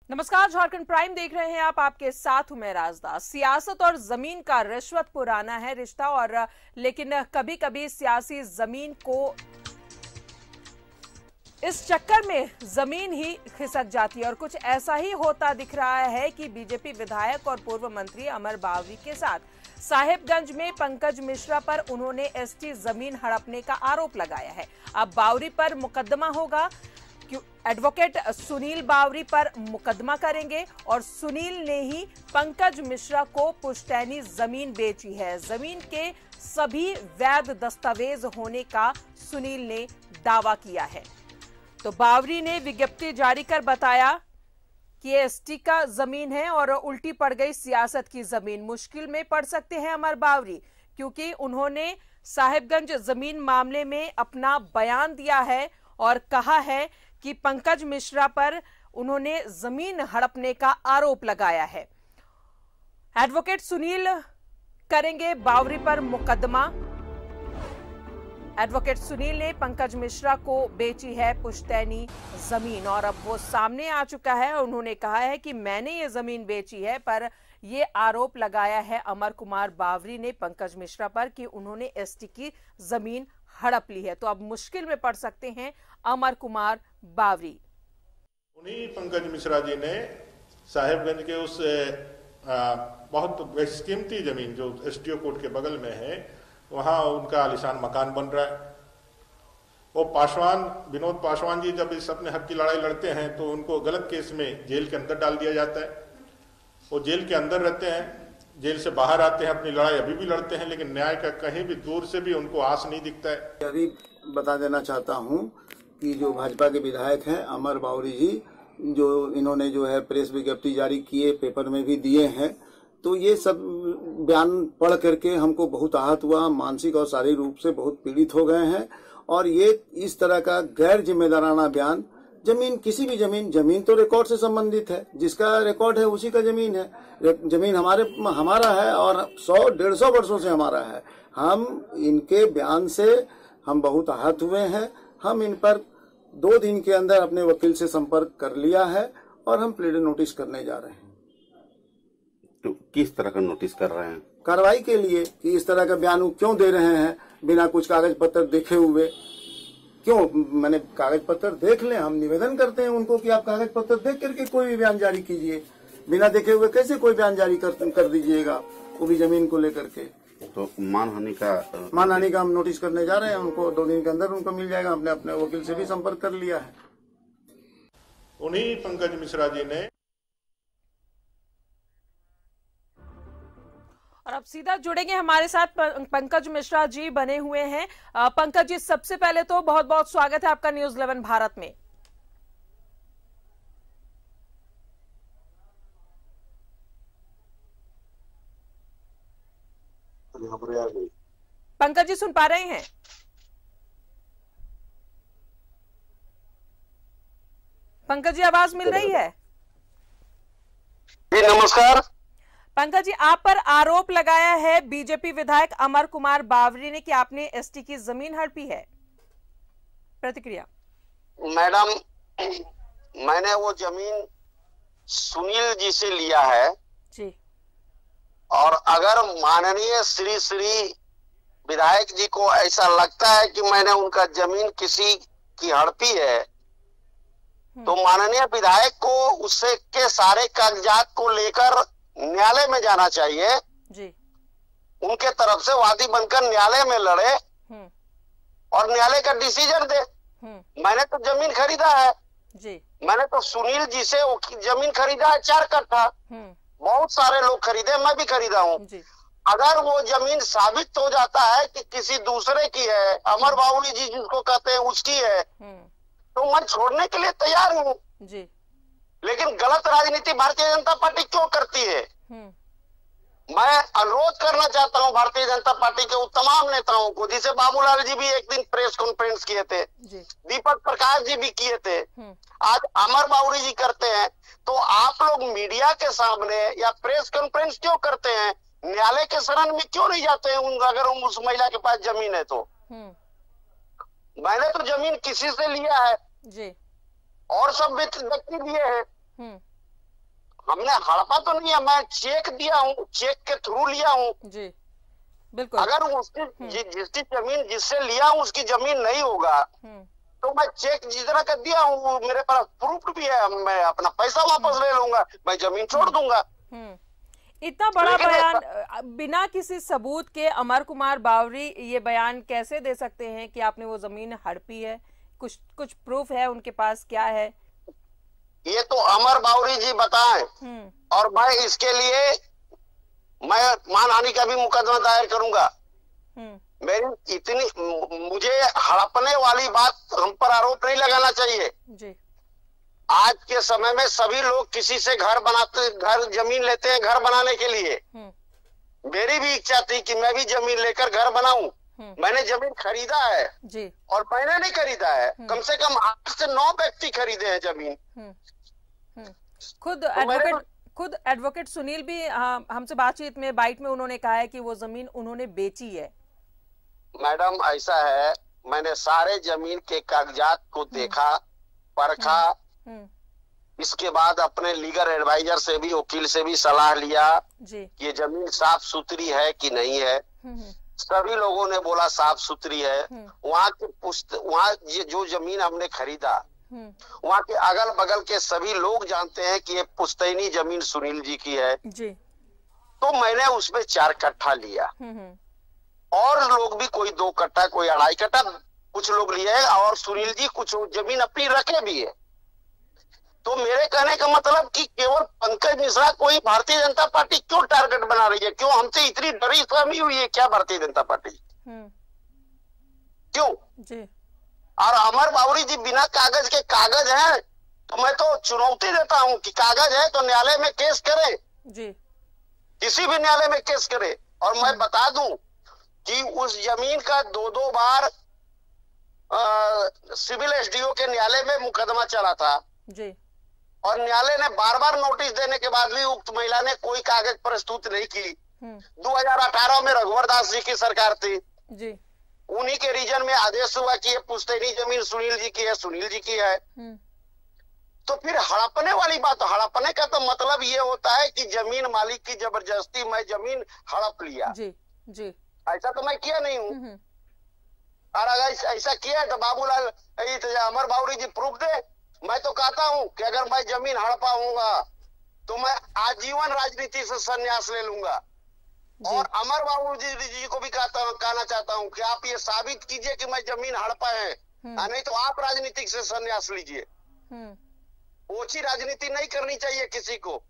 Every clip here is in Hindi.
नमस्कार, झारखंड प्राइम देख रहे हैं आप। आपके साथ हूं मैं राजदास। सियासत और जमीन का रिश्वत पुराना है रिश्ता, और लेकिन कभी कभी सियासी जमीन को इस चक्कर में जमीन ही खिसक जाती है। और कुछ ऐसा ही होता दिख रहा है कि बीजेपी विधायक और पूर्व मंत्री अमर बावरी के साथ साहेबगंज में पंकज मिश्रा पर उन्होंने एसटी जमीन हड़पने का आरोप लगाया है। अब बावरी पर मुकदमा होगा। एडवोकेट सुनील बावरी पर मुकदमा करेंगे और सुनील ने ही पंकज मिश्रा को पुश्तैनी जमीन बेची है। जमीन के सभी वैध दस्तावेज होने का सुनील ने दावा किया है। तो बावरी ने विज्ञप्ति जारी कर बताया कि एसटी का जमीन है और उल्टी पड़ गई सियासत की जमीन। मुश्किल में पड़ सकते हैं अमर बावरी, क्योंकि उन्होंने साहेबगंज जमीन मामले में अपना बयान दिया है और कहा है कि पंकज मिश्रा पर उन्होंने जमीन हड़पने का आरोप लगाया है। एडवोकेट सुनील करेंगे बावरी पर मुकदमा। एडवोकेट सुनील ने पंकज मिश्रा को बेची है पुश्तैनी जमीन, और अब वो सामने आ चुका है। उन्होंने कहा है कि मैंने ये जमीन बेची है, पर ये आरोप लगाया है अमर कुमार बावरी ने पंकज मिश्रा पर कि उन्होंने एसटी की जमीन हड़प ली है। तो अब मुश्किल में पड़ सकते हैं अमर कुमार बावरी। उन्हीं पंकज मिश्रा जी ने साहेबगंज के उस बहुत बेशकीमती जमीन जो एसटीओ कोर्ट के बगल में है, वहां उनका आलीशान मकान बन रहा है। वो पासवान, विनोद पासवान जी जब इस अपने हक की लड़ाई लड़ते हैं तो उनको गलत केस में जेल के अंदर डाल दिया जाता है। वो जेल के अंदर रहते हैं, जेल से बाहर आते हैं, अपनी लड़ाई अभी भी लड़ते हैं, लेकिन न्याय का कहीं भी दूर से भी उनको आस नहीं दिखता है। अभी बता देना चाहता हूं कि जो भाजपा के विधायक हैं अमर बावरी जी, जो इन्होंने जो है प्रेस विज्ञप्ति जारी किए, पेपर में भी दिए हैं, तो ये सब बयान पढ़ करके हमको बहुत आहत हुआ, मानसिक और शारीरिक रूप से बहुत पीड़ित हो गए हैं। और ये इस तरह का गैर जिम्मेदाराना बयान, जमीन किसी भी जमीन तो रिकॉर्ड से संबंधित है, जिसका रिकॉर्ड है उसी का जमीन है। जमीन हमारा है और 100-150 वर्षों से हमारा है। हम इनके बयान से हम बहुत आहत हुए हैं। हम इन पर 2 दिन के अंदर अपने वकील से संपर्क कर लिया है और हम प्लीडर नोटिस करने जा रहे हैं। तो किस तरह का नोटिस कर रहे हैं? कार्रवाई के लिए कि इस तरह का बयान क्यों दे रहे हैं बिना कुछ कागज पत्र देखे हुए। क्यों, मैंने कागज पत्र देख लें। हम निवेदन करते हैं उनको कि आप कागज पत्र देख करके कोई भी बयान जारी कीजिए। बिना देखे हुए कैसे कोई बयान जारी कर दीजिएगा, वो भी जमीन को लेकर के। तो मानहानि का हम नोटिस करने जा रहे हैं। उनको 2 दिन के अंदर उनको मिल जाएगा। हमने अपने वकील से भी संपर्क कर लिया है। उन्हीं पंकज मिश्रा जी ने। और अब सीधा जुड़ेंगे हमारे साथ पंकज मिश्रा जी बने हुए हैं। पंकज जी, सबसे पहले तो बहुत बहुत स्वागत है आपका न्यूज़ 11 भारत में। पंकज जी, सुन पा रहे हैं? पंकज जी, आवाज मिल रही है? जी नमस्कार। पंकज जी, आप पर आरोप लगाया है बीजेपी विधायक अमर कुमार बावरी ने कि आपने एसटी की जमीन हड़पी है। प्रतिक्रिया? मैडम, मैंने वो जमीन सुनील जी से लिया है जी। और अगर माननीय श्री विधायक जी को ऐसा लगता है कि मैंने उनका जमीन किसी की हड़पी है, तो माननीय विधायक को उससे के सारे कागजात को लेकर न्यायालय में जाना चाहिए जी। उनके तरफ से वादी बनकर न्यायालय में लड़े और न्यायालय का डिसीजन दे। मैंने तो जमीन खरीदा है जी। मैंने तो सुनील जी से वो जमीन खरीदा है 4 कट्ठा। बहुत सारे लोग खरीदे, मैं भी खरीदा हूँ। अगर वो जमीन साबित हो जाता है कि किसी दूसरे की है, अमर बावरी जी जिसको कहते हैं उसकी है, तो मैं छोड़ने के लिए तैयार हूँ जी। लेकिन गलत राजनीति भारतीय जनता पार्टी क्यों करती है? मैं अनुरोध करना चाहता हूं भारतीय जनता पार्टी के तमाम नेताओं को, जिसे बाबूलाल जी भी एक दिन प्रेस कॉन्फ्रेंस किए थे, दीपक प्रकाश जी भी किए थे, आज अमर बावरी जी करते हैं, तो आप लोग मीडिया के सामने या प्रेस कॉन्फ्रेंस क्यों करते हैं? न्यायालय के शरण में क्यों नहीं जाते हैं अगर उस महिला के पास जमीन है तो? मैंने तो जमीन किसी से लिया है जी। और सब व्यक्ति दिए हैं। हमने हड़पा तो नहीं है, मैं चेक दिया हूँ, चेक के थ्रू लिया हूँ जी बिल्कुल। अगर उसकी जिसकी जमीन जिससे लिया हूँ उसकी जमीन नहीं होगा तो मैं चेक जितना कर दिया हूँ, मेरे पास प्रूफ भी है, मैं अपना पैसा वापस ले लूंगा, मैं जमीन छोड़ दूंगा। इतना बड़ा बयान बिना किसी सबूत के अमर कुमार बावरी ये बयान कैसे दे सकते हैं कि आपने वो जमीन हड़पी है? कुछ प्रूफ है उनके पास? क्या है ये तो अमर बावरी जी बताएं, और मैं इसके लिए मैं मानहानि का भी मुकदमा दायर करूंगा। मेरी इतनी मुझे हड़पने वाली बात हम पर आरोप नहीं लगाना चाहिए जी। आज के समय में सभी लोग किसी से घर जमीन लेते हैं घर बनाने के लिए। मेरी भी इच्छा थी कि मैं भी जमीन लेकर घर बनाऊं। मैंने जमीन खरीदा है जी। और मैंने नहीं खरीदा है, कम से कम 8 से 9 व्यक्ति खरीदे हैं जमीन। खुद एडवोकेट सुनील भी हमसे बातचीत में बाइट में उन्होंने कहा है कि वो जमीन उन्होंने बेची है। मैडम ऐसा है, मैंने सारे जमीन के कागजात को देखा, परखा, इसके बाद अपने लीगल एडवाइजर से भी, वकील से भी सलाह लिया कि ये जमीन साफ सुथरी है कि नहीं है। सभी लोगों ने बोला साफ सुथरी है। वहाँ ये जो जमीन हमने खरीदा, वहाँ के अगल बगल के सभी लोग जानते हैं कि ये पुश्तैनी जमीन सुनील जी की है जी। तो मैंने उसमें 4 कट्ठा लिया, और लोग भी कोई 2 कट्ठा, कोई 2.5 कट्ठा कुछ लोग लिए हैं, और सुनील जी कुछ जमीन अपनी रखे भी है। तो मेरे कहने का मतलब कि केवल पंकज मिश्रा कोई भारतीय जनता पार्टी क्यों टारगेट बना रही है? क्यों हमसे इतनी डरी सहमी हुई है क्या भारतीय जनता पार्टी? क्यों जी? और अमर बावरी जी बिना कागज के, कागज है तो मैं तो चुनौती देता हूं कि कागज है तो न्यायालय में केस करे जी, किसी भी न्यायालय में केस करे। और मैं बता दूं कि उस जमीन का 2 बार सिविल एसडीओ के न्यायालय में मुकदमा चला था जी, और न्यायालय ने बार नोटिस देने के बाद भी उक्त महिला ने कोई कागज प्रस्तुत नहीं की। 2018 में रघुवर दास जी की सरकार थी जी, उन्हीं के रीजन में आदेश हुआ कि ये पुश्तैनी जमीन सुनील जी की है, सुनील जी की है। तो फिर हड़पने वाली बात, हड़पने का तो मतलब ये होता है कि जमीन मालिक की जबरदस्ती मैं जमीन हड़प लिया जी जी। ऐसा तो मैं किया नहीं हूँ, और अगर ऐसा किया है तो बाबूलाल अमर बावरी जी प्रूफ दे। मैं तो कहता हूं कि अगर मैं जमीन हड़पाऊंगा तो मैं आजीवन राजनीति से संन्यास ले लूंगा। और अमर बावरी जी को भी कहना चाहता हूं कि आप ये साबित कीजिए कि मैं जमीन हड़पा है, नहीं तो आप राजनीतिक से संन्यास लीजिए। ओछी राजनीति नहीं करनी चाहिए किसी को।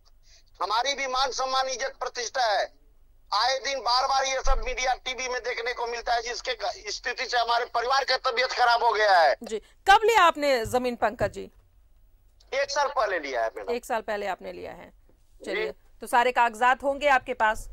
हमारी भी मान सम्मान इज्जत प्रतिष्ठा है। आए दिन बार ये सब मीडिया टीवी में देखने को मिलता है, जिसके स्थिति से हमारे परिवार का तबीयत खराब हो गया है जी। कब लिया आपने जमीन पंकज जी? 1 साल पहले लिया है मैडम। 1 साल पहले आपने लिया है। चलिए, तो सारे कागजात होंगे आपके पास?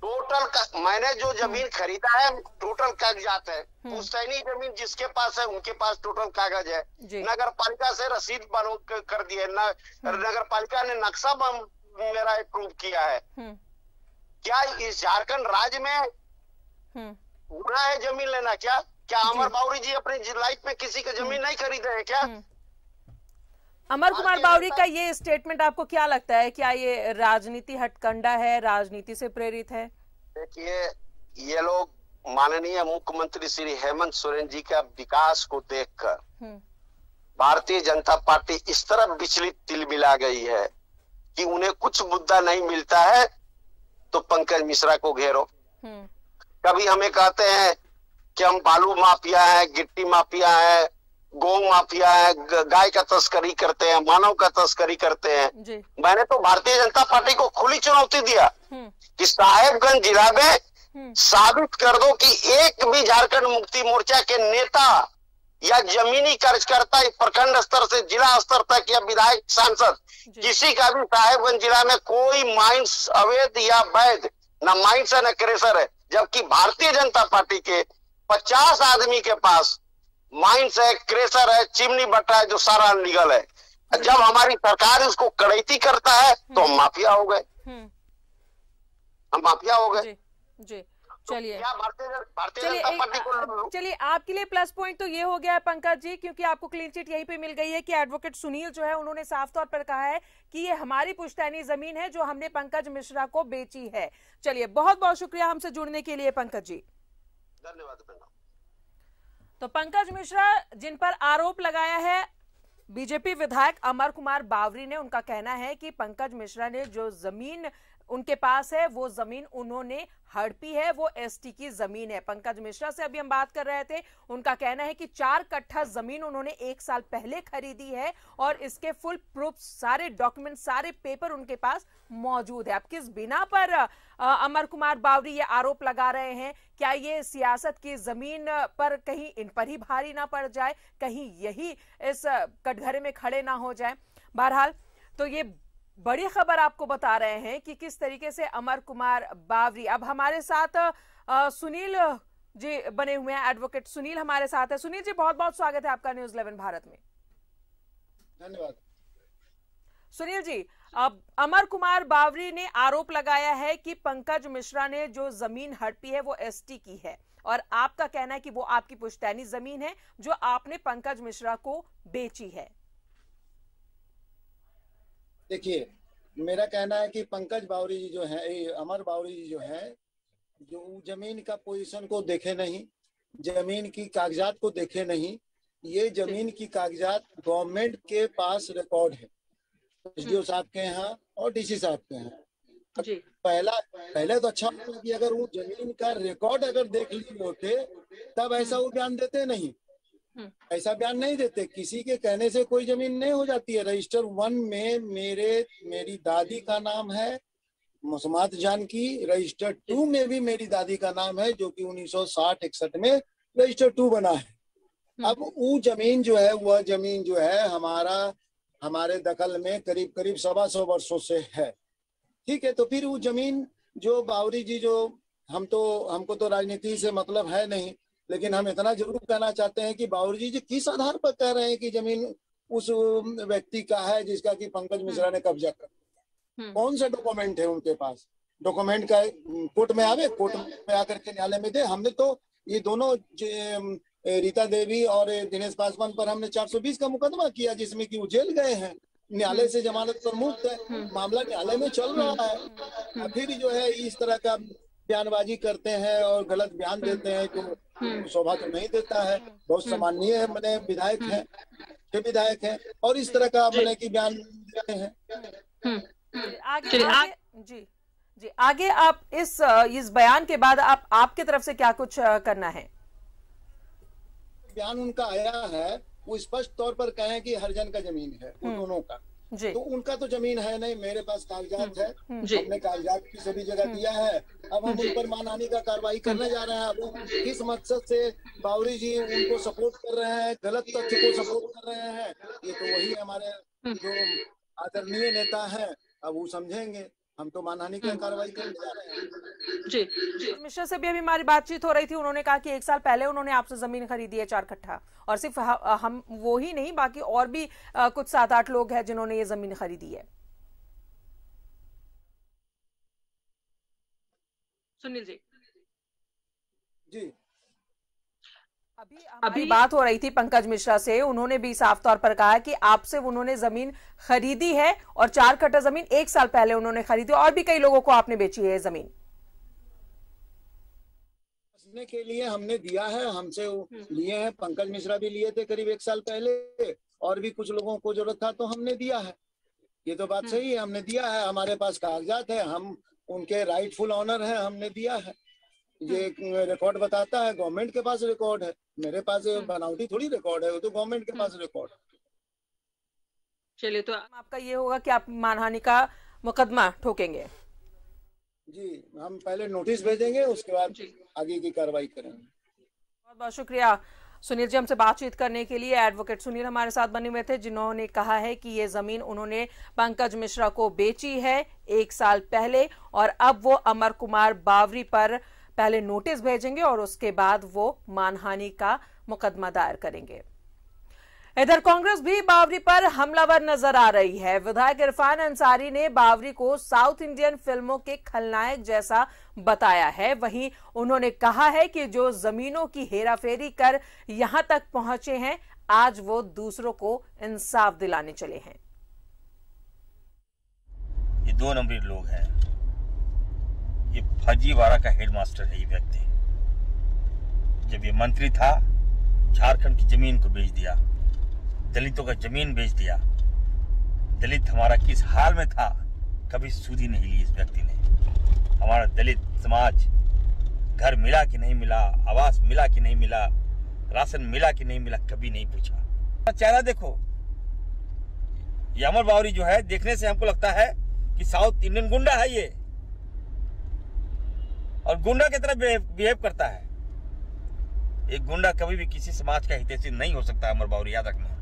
टोटल मैंने जो जमीन खरीदा है टोटल कागजात है। पुश्तैनी जमीन जिसके पास है उनके पास टोटल कागज है। नगर पालिका से रसीद बनो कर दी है, नगर पालिका ने नक्शा मेरा अप्रूव किया है। क्या इस झारखंड राज्य में गुनाह है जमीन लेना? क्या अमर बावरी जी अपनी लाइफ में किसी का जमीन नहीं खरीदे हैं क्या? अमर कुमार बावरी का ये स्टेटमेंट आपको क्या लगता है? क्या ये राजनीति हथकंडा है, राजनीति से प्रेरित है? देखिए, ये लोग माननीय मुख्यमंत्री श्री हेमंत सोरेन जी का विकास को देखकर भारतीय जनता पार्टी इस तरह विचलित तिलमिला गई है कि उन्हें कुछ मुद्दा नहीं मिलता है तो पंकज मिश्रा को घेरो। कभी हमें कहते हैं कि हम बालू माफिया है, गिट्टी माफिया है, गौ माफिया है, गाय का तस्करी करते हैं, मानव का तस्करी करते हैं। मैंने तो भारतीय जनता पार्टी को खुली चुनौती दिया कि साहेबगंज जिला में साबित कर दो कि एक भी झारखंड मुक्ति मोर्चा के नेता या जमीनी कार्यकर्ता प्रखंड स्तर से जिला स्तर तक या विधायक सांसद किसी का भी साहेबगंज जिला में कोई माइंस अवैध या वैध न माइंस है न क्रेशर है, जबकि भारतीय जनता पार्टी के 50 आदमी के पास माइंस है, क्रेशर है, चिमनी बट्टा है, जो सारा अनलीगल है। जब हमारी सरकार उसको कड़ैती करता है तो हम माफिया हो गए, हम माफिया हो गए। चलिए क्या भारतीय जनता पार्टी को? चलिए, आपके लिए प्लस पॉइंट तो ये हो गया है पंकज जी, क्योंकि आपको क्लीन चिट यहीं पे मिल गई है कि एडवोकेट सुनील जो है उन्होंने साफ तौर पर कहा है कि ये हमारी पुश्तैनी जमीन है जो हमने पंकज मिश्रा को बेची है। चलिए, बहुत बहुत शुक्रिया हमसे जुड़ने के लिए पंकज जी। धन्यवाद। तो पंकज मिश्रा जिन पर आरोप लगाया है बीजेपी विधायक अमर कुमार बावरी ने, उनका कहना है कि पंकज मिश्रा ने जो जमीन उनके पास है वो जमीन उन्होंने हड़पी है, वो एसटी की जमीन है। पंकज मिश्रा से अभी हम बात कर रहे थे, उनका कहना है कि 4 कट्ठा जमीन उन्होंने 1 साल पहले खरीदी है और इसके फुल प्रूफ, सारे डॉक्यूमेंट, सारे पेपर उनके पास मौजूद है। अब किस बिना पर अमर कुमार बावरी ये आरोप लगा रहे हैं? क्या ये सियासत की जमीन पर कहीं इन पर ही भारी ना पड़ जाए, कहीं यही इस कटघरे में खड़े ना हो जाए? बहरहाल तो ये बड़ी खबर आपको बता रहे हैं कि किस तरीके से अमर कुमार बावरी। अब हमारे साथ सुनील जी बने हुए हैं, एडवोकेट सुनील हमारे साथ है। सुनील जी, बहुत बहुत स्वागत है आपका न्यूज़ 11 भारत में। धन्यवाद। सुनील जी, अब अमर कुमार बावरी ने आरोप लगाया है कि पंकज मिश्रा ने जो जमीन हड़पी है वो एसटी की है और आपका कहना है कि वो आपकी पुश्तैनी जमीन है जो आपने पंकज मिश्रा को बेची है। देखिए, मेरा कहना है कि पंकज बावरी जी जो है, अमर बावरी जी जो है, जो जमीन का पोजीशन को देखे नहीं, जमीन की कागजात को देखे नहीं। ये जमीन की कागजात गवर्नमेंट के पास रिकॉर्ड है, एसडीओ साहब के यहाँ और डीसी साहब के यहाँ जी। पहले तो अच्छा होता कि अगर वो जमीन का रिकॉर्ड अगर देख लिए होते तब ऐसा वो बयान देते नहीं, ऐसा बयान नहीं देते। किसी के कहने से कोई जमीन नहीं हो जाती है। रजिस्टर 1 में मेरी दादी का नाम है मुसमात जानकी, रजिस्टर 2 में भी मेरी दादी का नाम है जो कि 1960-61 में रजिस्टर 2 बना है। अब वो जमीन जो है, वह जमीन जो है हमारे दखल में करीब 125 वर्षों से है। ठीक है, तो फिर वो जमीन जो बावरी जी, जो हमको तो राजनीति से मतलब है नहीं, लेकिन हम इतना जरूर कहना चाहते हैं कि बावरी जी किस आधार पर कह रहे हैं कि जमीन उस व्यक्ति का है जिसका कि पंकज मिश्रा ने कब्जा कर लिया? कौन सा डॉक्यूमेंट है उनके पास? डॉक्यूमेंट का कोर्ट में आवे, कोर्ट में आकर के न्यायालय में दे। हमने तो ये दोनों रीता देवी और दिनेश पासवान पर हमने 420 का मुकदमा किया जिसमें कि वो जेल गए हैं, न्यायालय से जमानत पर मुक्त है, मामला न्यायालय में चल रहा है। फिर जो है इस तरह का बयानबाजी करते हैं और गलत बयान देते हैं जो शोभा तो नहीं देता है। बहुत सम्माननीय है, मैंने विधायक है और इस तरह का मैंने की बयान देते हैं। आगे आप इस बयान के बाद आपके तरफ से क्या कुछ करना है? बयान उनका आया है, वो स्पष्ट तौर पर कहें कि हरिजन का जमीन है उन दोनों का, तो उनका तो जमीन है नहीं, मेरे पास कागजात है, हमने कागजात की सभी जगह दिया है। अब हम उन पर मानहानि का कार्रवाई करने जा रहे हैं। अब किस मकसद से बावरी जी उनको सपोर्ट कर रहे हैं, गलत तथ्य को सपोर्ट कर रहे हैं, ये तो वही हमारे जो आदरणीय नेता हैं अब वो समझेंगे। हम तो मानहानि की कार्रवाई करने जा रहे हैं। जी मिश्रा से भी अभी हमारी बातचीत हो रही थी, उन्होंने कहा कि 1 साल पहले उन्होंने आपसे जमीन खरीदी है 4 कट्ठा, और सिर्फ हम वो ही नहीं, बाकी और भी कुछ 7-8 लोग हैं जिन्होंने ये जमीन खरीदी है। सुनील जी अभी बात हो रही थी पंकज मिश्रा से, उन्होंने भी साफ तौर पर कहा कि आपसे उन्होंने जमीन खरीदी है और 4 कट्ठा जमीन 1 साल पहले उन्होंने खरीदी, और भी कई लोगों को आपने बेची है जमीन। के लिए हमने दिया है, हमसे लिए हैं, पंकज मिश्रा भी लिए थे करीब 1 साल पहले, और भी कुछ लोगों को जरूरत था तो हमने दिया है। ये तो बात सही है, हमने दिया है, हमारे पास कागजात है, हम उनके राइटफुल ऑनर हैं, हमने दिया है। ये रिकॉर्ड बताता है, गवर्नमेंट के पास रिकॉर्ड है, मेरे पास बनावटी थोड़ी रिकॉर्ड है, वो तो गवर्नमेंट के पास रिकॉर्ड है। चलिए, तो आपका ये होगा कि आप मानहानि का मुकदमा ठोकेंगे? जी, हम पहले नोटिस भेजेंगे, उसके बाद आगे की कार्रवाई करेंगे। बहुत बहुत शुक्रिया सुनील जी हमसे बातचीत करने के लिए। एडवोकेट सुनील हमारे साथ बने हुए थे, जिन्होंने कहा है कि ये जमीन उन्होंने पंकज मिश्रा को बेची है 1 साल पहले, और अब वो अमर कुमार बावरी पर पहले नोटिस भेजेंगे और उसके बाद वो मानहानि का मुकदमा दायर करेंगे। इधर कांग्रेस भी बावरी पर हमलावर नजर आ रही है। विधायक इरफान अंसारी ने बावरी को साउथ इंडियन फिल्मों के खलनायक जैसा बताया है। वहीं उन्होंने कहा है कि जो जमीनों की हेराफेरी कर यहां तक पहुंचे हैं, आज वो दूसरों को इंसाफ दिलाने चले हैं। ये 2 नंबरी लोग हैं। ये फर्जीवाड़ा का हेडमास्टर है ये व्यक्ति। जब ये मंत्री था, झारखंड की जमीन को बेच दिया, दलितों का जमीन बेच दिया। दलित हमारा किस हाल में था, कभी सुधी नहीं ली इस व्यक्ति ने। हमारा दलित समाज घर मिला कि नहीं मिला, आवास मिला कि नहीं मिला, राशन मिला कि नहीं मिला, कभी नहीं पूछा। चेहरा देखो, ये अमर बावरी जो है, देखने से हमको लगता है कि साउथ इंडियन गुंडा है ये, और गुंडा की तरह बिहेव करता है। एक गुंडा कभी भी किसी समाज का हितैषी नहीं हो सकता। अमर बावरी याद रखना।